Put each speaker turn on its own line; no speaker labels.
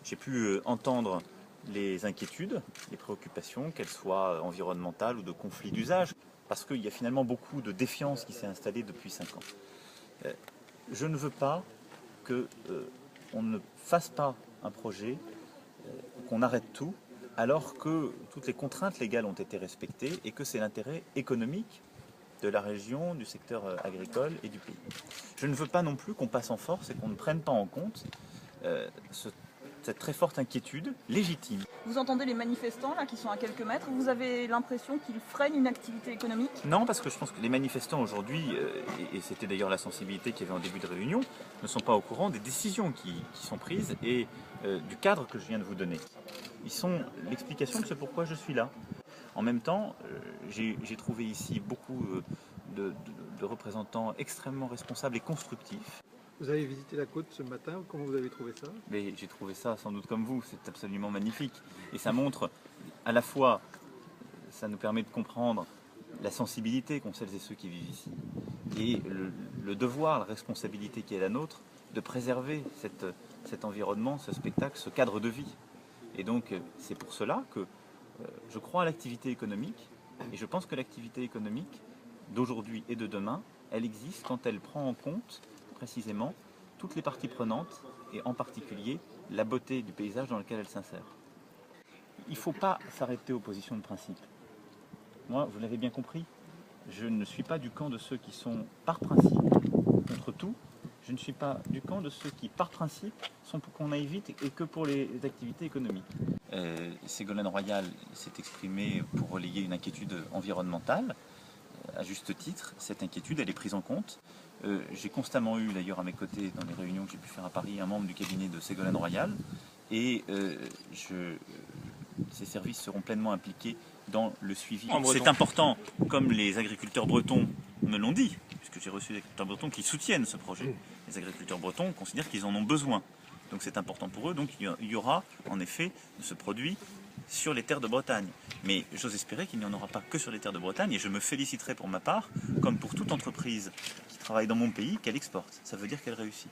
J'ai pu entendre les inquiétudes, les préoccupations, qu'elles soient environnementales ou de conflits d'usage, parce qu'il y a finalement beaucoup de défiance qui s'est installée depuis 5 ans. Je ne veux pas qu'on ne fasse pas un projet, qu'on arrête tout, alors que toutes les contraintes légales ont été respectées et que c'est l'intérêt économique de la région, du secteur agricole et du pays. Je ne veux pas non plus qu'on passe en force et qu'on ne prenne pas en compte cette très forte inquiétude légitime.
Vous entendez les manifestants là qui sont à quelques mètres, vous avez l'impression qu'ils freinent une activité économique?
Non, parce que je pense que les manifestants aujourd'hui, et c'était d'ailleurs la sensibilité qu'il y avait en début de réunion, ne sont pas au courant des décisions qui sont prises et du cadre que je viens de vous donner. Ils sont l'explication de ce pourquoi je suis là. En même temps, j'ai trouvé ici beaucoup de représentants extrêmement responsables et constructifs.
Vous avez visité la côte ce matin, comment vous avez trouvé ça?
Mais j'ai trouvé ça sans doute comme vous, c'est absolument magnifique. Et ça montre à la fois, ça nous permet de comprendre la sensibilité qu'ont celles et ceux qui vivent ici. Et le devoir, la responsabilité qui est la nôtre, de préserver cet environnement, ce spectacle, ce cadre de vie. Et donc c'est pour cela que je crois à l'activité économique. Et je pense que l'activité économique d'aujourd'hui et de demain, elle existe quand elle prend en compte précisément toutes les parties prenantes et en particulier la beauté du paysage dans lequel elle s'insère. Il ne faut pas s'arrêter aux positions de principe. Moi, vous l'avez bien compris, je ne suis pas du camp de ceux qui sont par principe contre tout. Je ne suis pas du camp de ceux qui par principe sont pour qu'on aille vite et que pour les activités économiques. Ségolène Royal s'est exprimée pour relayer une inquiétude environnementale. À juste titre, cette inquiétude, elle est prise en compte. J'ai constamment eu d'ailleurs à mes côtés dans les réunions que j'ai pu faire à Paris un membre du cabinet de Ségolène Royal et ces services seront pleinement impliqués dans le suivi. C'est important, comme les agriculteurs bretons me l'ont dit, puisque j'ai reçu des agriculteurs bretons qui soutiennent ce projet. Les agriculteurs bretons considèrent qu'ils en ont besoin. Donc c'est important pour eux, donc il y aura en effet ce produit sur les terres de Bretagne. Mais j'ose espérer qu'il n'y en aura pas que sur les terres de Bretagne et je me féliciterai pour ma part, comme pour toute entreprise qui travaille dans mon pays, qu'elle exporte. Ça veut dire qu'elle réussit.